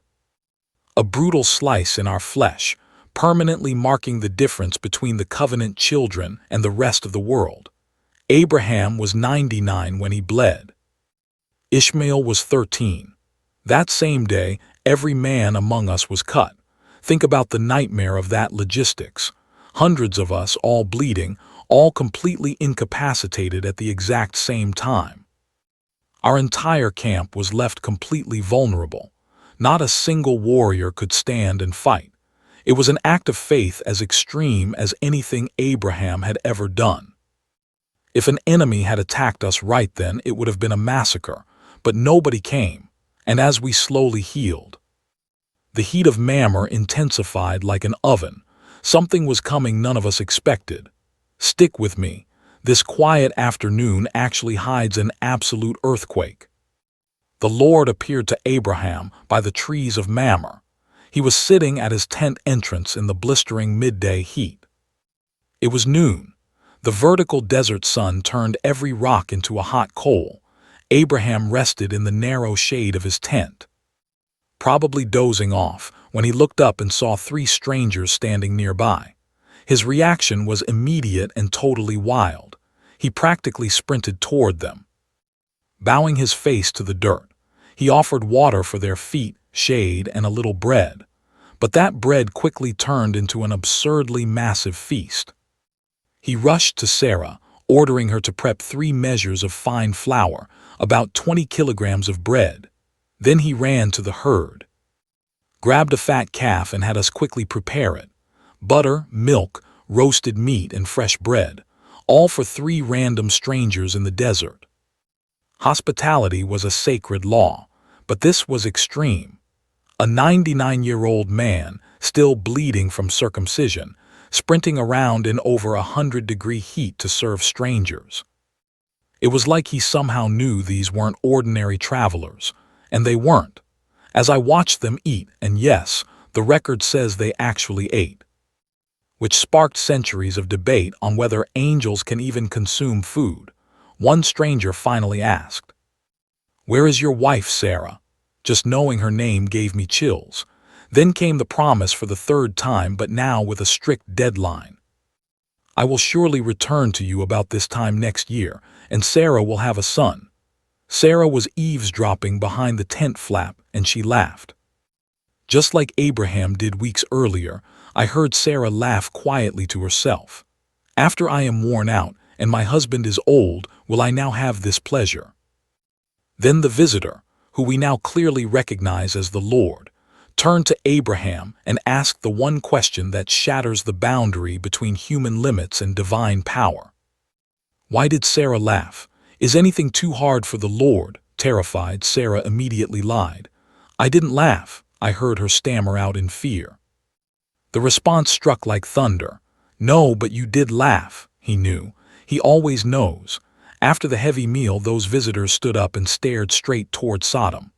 A brutal slice in our flesh, permanently marking the difference between the covenant children and the rest of the world. Abraham was 99 when he bled. Ishmael was 13. That same day, every man among us was cut. Think about the nightmare of that logistics. Hundreds of us, all bleeding, all completely incapacitated at the exact same time. Our entire camp was left completely vulnerable. Not a single warrior could stand and fight. It was an act of faith as extreme as anything Abraham had ever done. If an enemy had attacked us right then, it would have been a massacre, but nobody came, and as we slowly healed, the heat of Mamre intensified like an oven. Something was coming none of us expected. Stick with me. This quiet afternoon actually hides an absolute earthquake. The Lord appeared to Abraham by the trees of Mamre. He was sitting at his tent entrance in the blistering midday heat. It was noon. The vertical desert sun turned every rock into a hot coal. Abraham rested in the narrow shade of his tent, probably dozing off, when he looked up and saw 3 strangers standing nearby. His reaction was immediate and totally wild. He practically sprinted toward them. Bowing his face to the dirt, he offered water for their feet, shade, and a little bread. But that bread quickly turned into an absurdly massive feast. He rushed to Sarah, ordering her to prep 3 measures of fine flour, about 20 kilograms of bread. Then he ran to the herd, grabbed a fat calf and had us quickly prepare it. Butter, milk, roasted meat, and fresh bread, all for 3 random strangers in the desert. Hospitality was a sacred law, but this was extreme. A 99-year-old man, still bleeding from circumcision, sprinting around in over 100-degree heat to serve strangers. It was like he somehow knew these weren't ordinary travelers, and they weren't. As I watched them eat, and yes, the record says they actually ate, which sparked centuries of debate on whether angels can even consume food. One stranger finally asked, "Where is your wife, Sarah?" Just knowing her name gave me chills. Then came the promise for the 3rd time, but now with a strict deadline. "I will surely return to you about this time next year, and Sarah will have a son." Sarah was eavesdropping behind the tent flap, and she laughed. Just like Abraham did weeks earlier, I heard Sarah laugh quietly to herself. "After I am worn out, and my husband is old, will I now have this pleasure?" Then the visitor, who we now clearly recognize as the Lord, turned to Abraham and asked the one question that shatters the boundary between human limits and divine power. Why did Sarah laugh? Is anything too hard for the Lord? Terrified, Sarah immediately lied. "I didn't laugh," I heard her stammer out in fear. The response struck like thunder. "No, but you did laugh." He knew. He always knows. After the heavy meal, those visitors stood up and stared straight toward Sodom.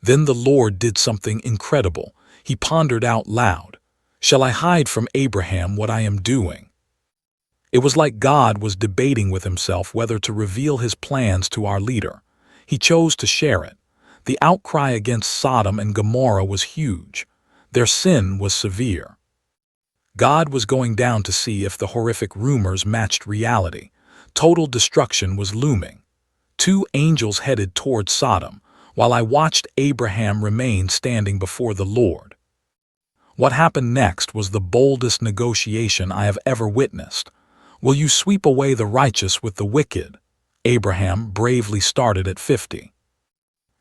Then the Lord did something incredible. He pondered out loud, "Shall I hide from Abraham what I am doing?" It was like God was debating with himself whether to reveal his plans to our leader. He chose to share it. The outcry against Sodom and Gomorrah was huge. Their sin was severe. God was going down to see if the horrific rumors matched reality. Total destruction was looming. Two angels headed toward Sodom, while I watched Abraham remain standing before the Lord. What happened next was the boldest negotiation I have ever witnessed. "Will you sweep away the righteous with the wicked?" Abraham bravely started at 50.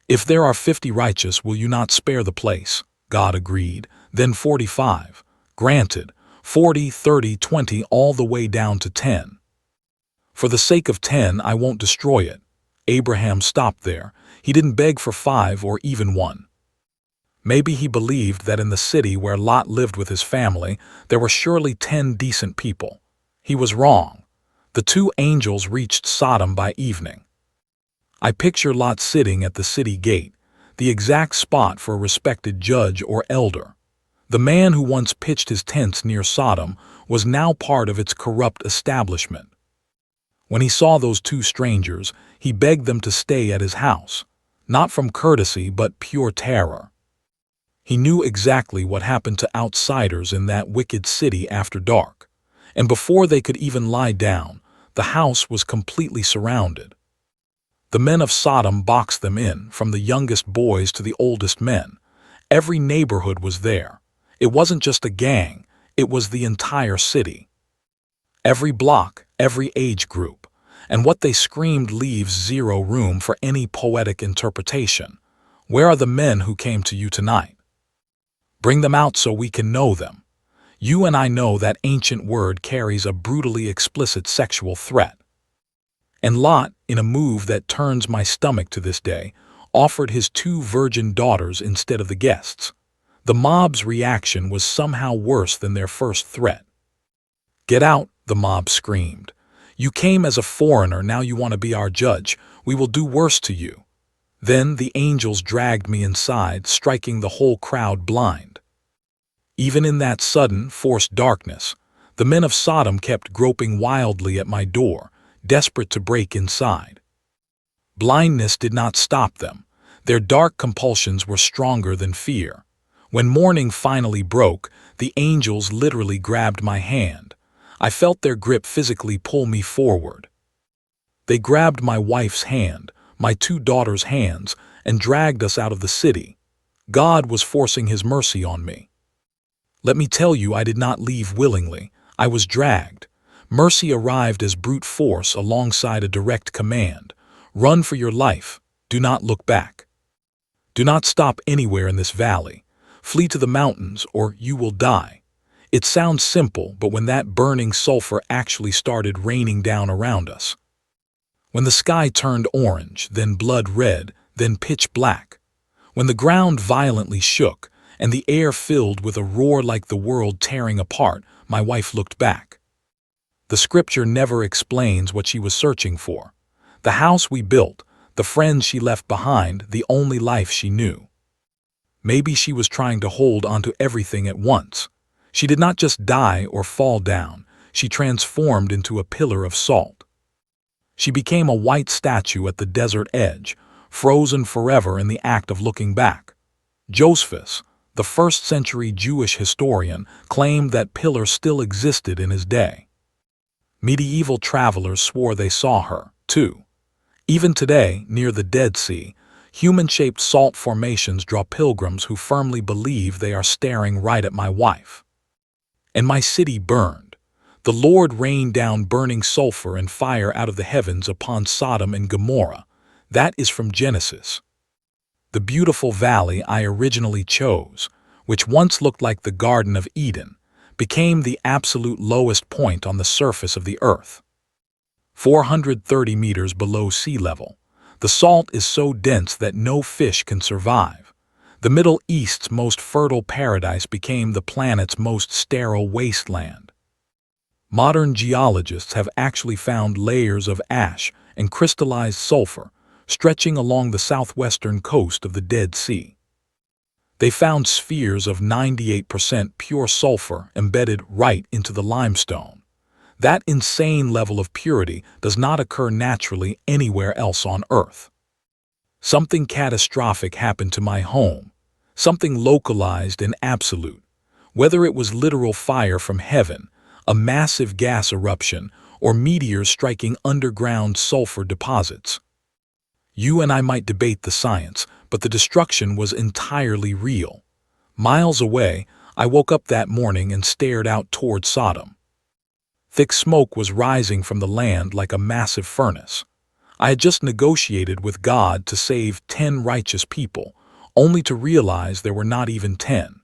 "If there are 50 righteous, will you not spare the place?" God agreed. Then 45. "Granted." 40, 30, 20, all the way down to 10. "For the sake of 10, I won't destroy it." Abraham stopped there. He didn't beg for 5 or even 1. Maybe he believed that in the city where Lot lived with his family, there were surely 10 decent people. He was wrong. The two angels reached Sodom by evening. I picture Lot sitting at the city gate, the exact spot for a respected judge or elder. The man who once pitched his tents near Sodom was now part of its corrupt establishment. When he saw those two strangers, he begged them to stay at his house, not from courtesy but pure terror. He knew exactly what happened to outsiders in that wicked city after dark, and before they could even lie down, the house was completely surrounded. The men of Sodom boxed them in, from the youngest boys to the oldest men. Every neighborhood was there. It wasn't just a gang, it was the entire city. Every block, every age group, and what they screamed leaves zero room for any poetic interpretation. "Where are the men who came to you tonight? Bring them out so we can know them." You and I know that ancient word carries a brutally explicit sexual threat. And Lot, in a move that turns my stomach to this day, offered his 2 virgin daughters instead of the guests. The mob's reaction was somehow worse than their first threat. "Get out," the mob screamed. "You came as a foreigner, now you want to be our judge. We will do worse to you." Then the angels dragged me inside, striking the whole crowd blind. Even in that sudden, forced darkness, the men of Sodom kept groping wildly at my door, desperate to break inside. Blindness did not stop them. Their dark compulsions were stronger than fear. When morning finally broke, the angels literally grabbed my hand. I felt their grip physically pull me forward. They grabbed my wife's hand, my 2 daughters' hands, and dragged us out of the city. God was forcing his mercy on me. Let me tell you, I did not leave willingly. I was dragged. Mercy arrived as brute force alongside a direct command. "Run for your life. Do not look back. Do not stop anywhere in this valley. Flee to the mountains, or you will die." It sounds simple, but when that burning sulfur actually started raining down around us, when the sky turned orange, then blood red, then pitch black, when the ground violently shook, and the air filled with a roar like the world tearing apart, my wife looked back. The scripture never explains what she was searching for. The house we built, the friends she left behind, the only life she knew. Maybe she was trying to hold onto everything at once. She did not just die or fall down, she transformed into a pillar of salt. She became a white statue at the desert edge, frozen forever in the act of looking back. Josephus, the 1st century Jewish historian, claimed that pillar still existed in his day. Medieval travelers swore they saw her, too. Even today, near the Dead Sea, human-shaped salt formations draw pilgrims who firmly believe they are staring right at my wife. And my city burned. The Lord rained down burning sulfur and fire out of the heavens upon Sodom and Gomorrah. That is from Genesis. The beautiful valley I originally chose, which once looked like the Garden of Eden, became the absolute lowest point on the surface of the earth. 430 meters below sea level. The salt is so dense that no fish can survive. The Middle East's most fertile paradise became the planet's most sterile wasteland. Modern geologists have actually found layers of ash and crystallized sulfur stretching along the southwestern coast of the Dead Sea. They found spheres of 98% pure sulfur embedded right into the limestone. That insane level of purity does not occur naturally anywhere else on Earth. Something catastrophic happened to my home, something localized and absolute. Whether it was literal fire from heaven, a massive gas eruption, or meteors striking underground sulfur deposits. You and I might debate the science, but the destruction was entirely real. Miles away, I woke up that morning and stared out toward Sodom. Thick smoke was rising from the land like a massive furnace. I had just negotiated with God to save 10 righteous people, only to realize there were not even 10.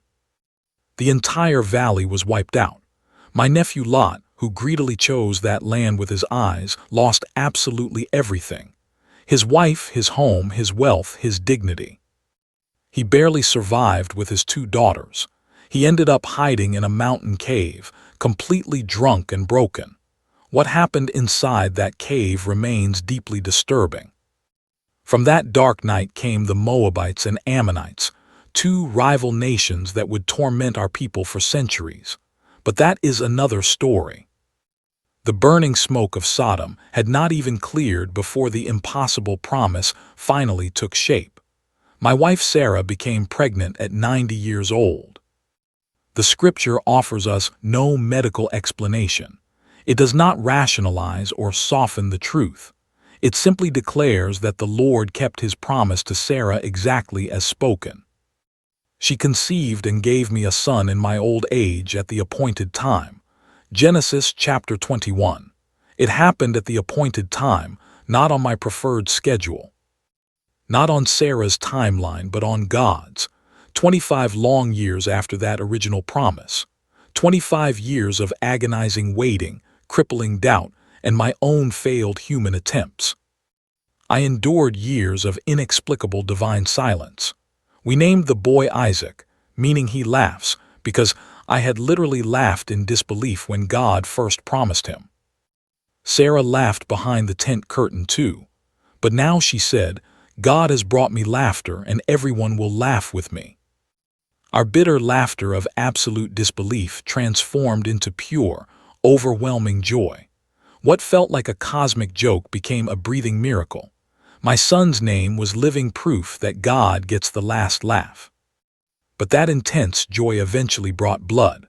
The entire valley was wiped out. My nephew Lot, who greedily chose that land with his eyes, lost absolutely everything. His wife, his home, his wealth, his dignity. He barely survived with his 2 daughters. He ended up hiding in a mountain cave, completely drunk and broken. What happened inside that cave remains deeply disturbing. From that dark night came the Moabites and Ammonites, 2 rival nations that would torment our people for centuries. But that is another story. The burning smoke of Sodom had not even cleared before the impossible promise finally took shape. My wife Sarah became pregnant at 90 years old. The scripture offers us no medical explanation. It does not rationalize or soften the truth. It simply declares that the Lord kept his promise to Sarah exactly as spoken. She conceived and gave me a son in my old age at the appointed time. Genesis chapter 21. It happened at the appointed time, not on my preferred schedule. Not on Sarah's timeline, but on God's. 25 long years after that original promise. 25 years of agonizing waiting, crippling doubt, and my own failed human attempts. I endured years of inexplicable divine silence. We named the boy Isaac, meaning he laughs, because I had literally laughed in disbelief when God first promised him. Sarah laughed behind the tent curtain too, but now she said, God has brought me laughter and everyone will laugh with me. Our bitter laughter of absolute disbelief transformed into pure, overwhelming joy. What felt like a cosmic joke became a breathing miracle. My son's name was living proof that God gets the last laugh. But that intense joy eventually brought blood.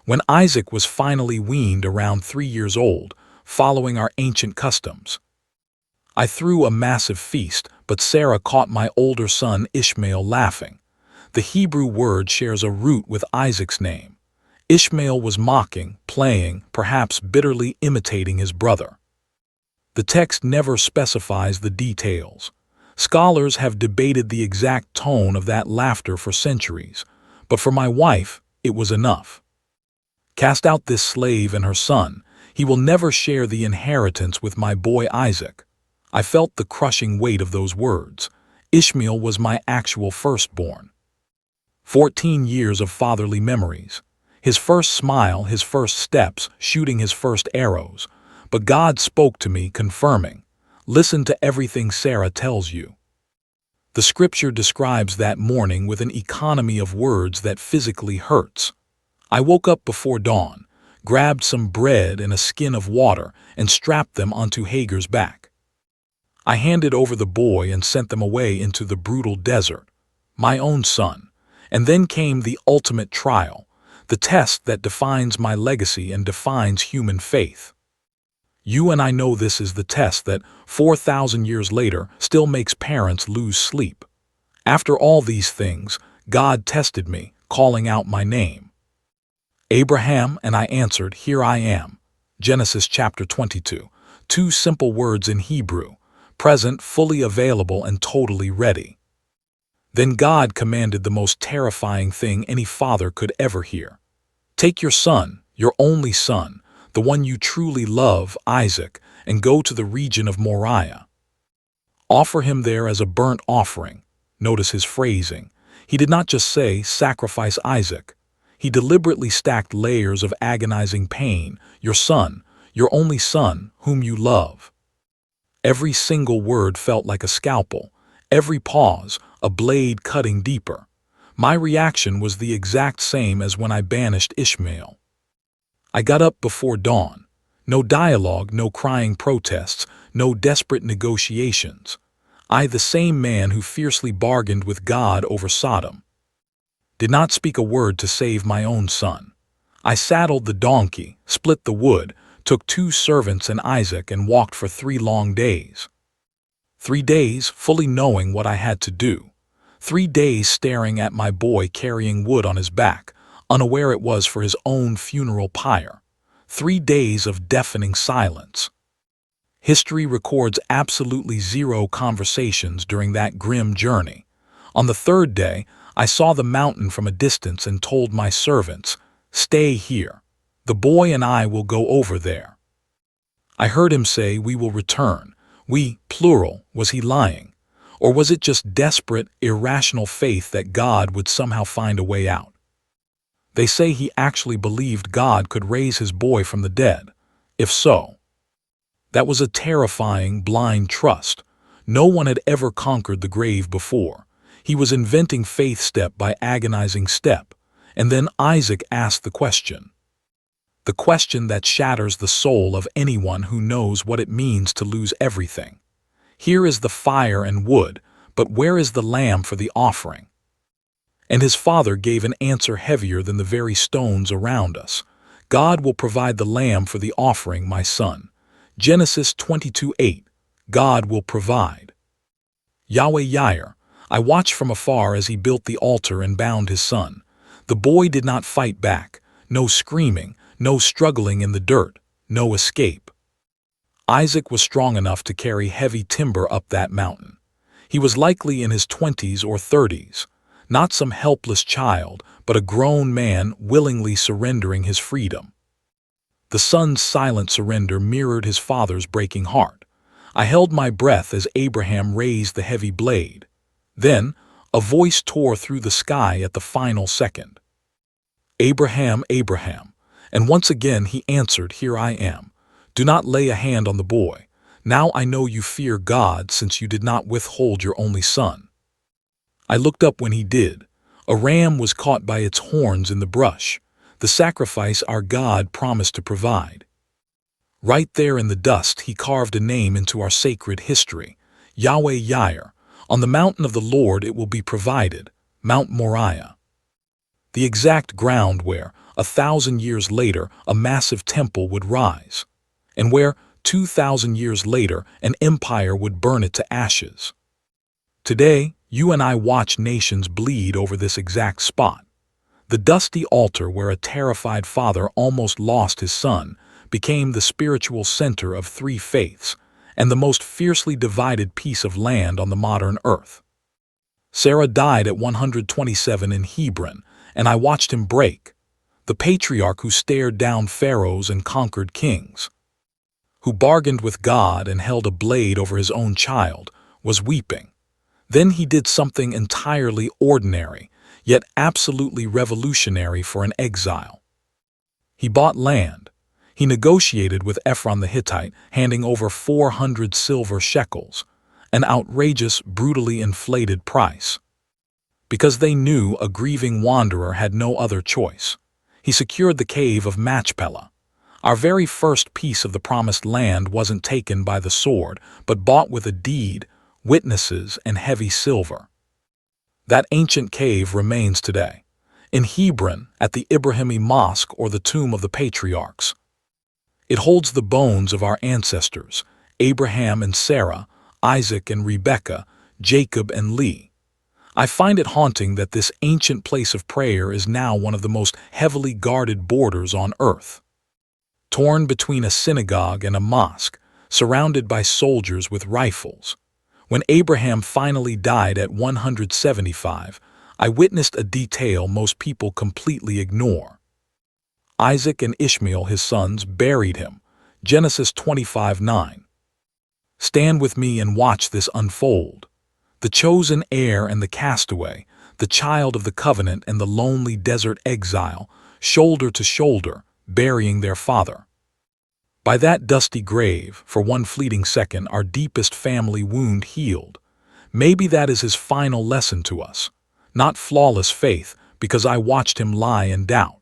When Isaac was finally weaned around 3 years old, following our ancient customs, I threw a massive feast, but Sarah caught my older son Ishmael laughing. The Hebrew word shares a root with Isaac's name. Ishmael was mocking, playing, perhaps bitterly imitating his brother. The text never specifies the details. Scholars have debated the exact tone of that laughter for centuries, but for my wife, it was enough. Cast out this slave and her son. He will never share the inheritance with my boy Isaac. I felt the crushing weight of those words. Ishmael was my actual firstborn. 14 years of fatherly memories. His first smile, his first steps, shooting his first arrows. But God spoke to me, confirming, listen to everything Sarah tells you. The scripture describes that morning with an economy of words that physically hurts. I woke up before dawn, grabbed some bread and a skin of water, and strapped them onto Hagar's back. I handed over the boy and sent them away into the brutal desert, my own son. And then came the ultimate trial, the test that defines my legacy and defines human faith. You and I know this is the test that 4,000 years later still makes parents lose sleep. After all these things, God tested me, calling out my name. Abraham, and I answered, here I am. Genesis chapter 22. 2 simple words in Hebrew, present, fully available, and totally ready. Then God commanded the most terrifying thing any father could ever hear. Take your son, your only son, the one you truly love, Isaac, and go to the region of Moriah. Offer him there as a burnt offering. Notice his phrasing. He did not just say, sacrifice Isaac. He deliberately stacked layers of agonizing pain, your son, your only son, whom you love. Every single word felt like a scalpel, every pause, a blade cutting deeper. My reaction was the exact same as when I banished Ishmael. I got up before dawn. No dialogue, no crying protests, no desperate negotiations. I, the same man who fiercely bargained with God over Sodom, did not speak a word to save my own son. I saddled the donkey, split the wood, took 2 servants and Isaac, and walked for 3 long days. 3 days, fully knowing what I had to do. 3 days staring at my boy carrying wood on his back, unaware it was for his own funeral pyre. 3 days of deafening silence. History records absolutely 0 conversations during that grim journey. On the 3rd day, I saw the mountain from a distance and told my servants, "Stay here. The boy and I will go over there." I heard him say, "We will return." We, plural. Was he lying? Or was it just desperate, irrational faith that God would somehow find a way out? They say he actually believed God could raise his boy from the dead. If so, that was a terrifying, blind trust. No one had ever conquered the grave before. He was inventing faith step by agonizing step. And then Isaac asked the question that shatters the soul of anyone who knows what it means to lose everything. Here is the fire and wood, but where is the lamb for the offering? And his father gave an answer heavier than the very stones around us. God will provide the lamb for the offering, my son. Genesis 22:8. God will provide. Yahweh Yair. I watched from afar as he built the altar and bound his son. The boy did not fight back. No screaming, no struggling in the dirt, no escape. Isaac was strong enough to carry heavy timber up that mountain. He was likely in his 20s or 30s. Not some helpless child, but a grown man willingly surrendering his freedom. The son's silent surrender mirrored his father's breaking heart. I held my breath as Abraham raised the heavy blade. Then, a voice tore through the sky at the final second. "Abraham, Abraham." And once again he answered, "Here I am. Do not lay a hand on the boy. Now I know you fear God, since you did not withhold your only son." I looked up when he did. A ram was caught by its horns in the brush, the sacrifice our God promised to provide. Right there in the dust he carved a name into our sacred history, Yahweh Yair. On the mountain of the Lord it will be provided, Mount Moriah. The exact ground where, 1,000 years later, a massive temple would rise, and where, 2,000 years later, an empire would burn it to ashes. Today, you and I watch nations bleed over this exact spot. The dusty altar where a terrified father almost lost his son became the spiritual center of 3 faiths and the most fiercely divided piece of land on the modern earth. Sarah died at 127 in Hebron, and I watched him break. The patriarch who stared down pharaohs and conquered kings, who bargained with God and held a blade over his own child, was weeping. Then he did something entirely ordinary, yet absolutely revolutionary for an exile. He bought land. He negotiated with Ephron the Hittite, handing over 400 silver shekels, an outrageous, brutally inflated price. Because they knew a grieving wanderer had no other choice, he secured the cave of Machpelah. Our very first piece of the promised land wasn't taken by the sword, but bought with a deed, witnesses, and heavy silver. That ancient cave remains today, in Hebron at the Ibrahimi Mosque or the Tomb of the Patriarchs. It holds the bones of our ancestors, Abraham and Sarah, Isaac and Rebekah, Jacob and Leah. I find it haunting that this ancient place of prayer is now one of the most heavily guarded borders on earth. Torn between a synagogue and a mosque, surrounded by soldiers with rifles. When Abraham finally died at 175, I witnessed a detail most people completely ignore. Isaac and Ishmael, his sons, buried him. Genesis 25:9. Stand with me and watch this unfold. The chosen heir and the castaway, the child of the covenant and the lonely desert exile, shoulder to shoulder, burying their father. By that dusty grave, for one fleeting second, our deepest family wound healed. Maybe that is his final lesson to us. not flawless faith, because I watched him lie and doubt.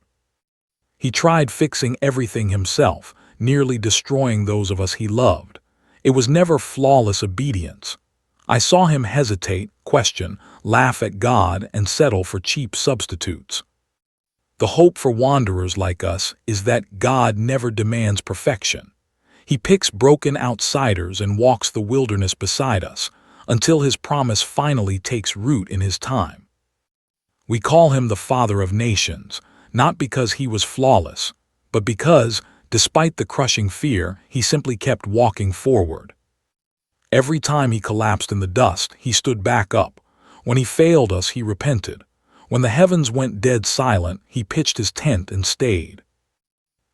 He tried fixing everything himself, nearly destroying those of us he loved. It was never flawless obedience. I saw him hesitate, question, laugh at God, and settle for cheap substitutes. The hope for wanderers like us is that God never demands perfection. He picks broken outsiders and walks the wilderness beside us, until his promise finally takes root in his time. We call him the Father of Nations, not because he was flawless, but because, despite the crushing fear, he simply kept walking forward. Every time he collapsed in the dust, he stood back up. When he failed us, he repented. When the heavens went dead silent, he pitched his tent and stayed.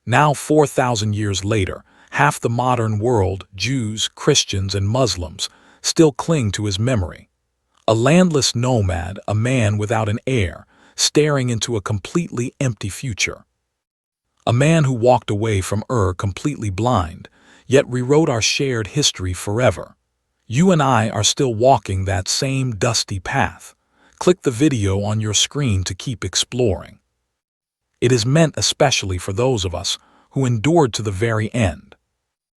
Now, 4,000 years later, half the modern world, Jews, Christians, and Muslims, still cling to his memory. A landless nomad, a man without an heir, staring into a completely empty future. A man who walked away from completely blind, yet rewrote our shared history forever. You and I are still walking that same dusty path. Click the video on your screen to keep exploring. It is meant especially for those of us who endured to the very end.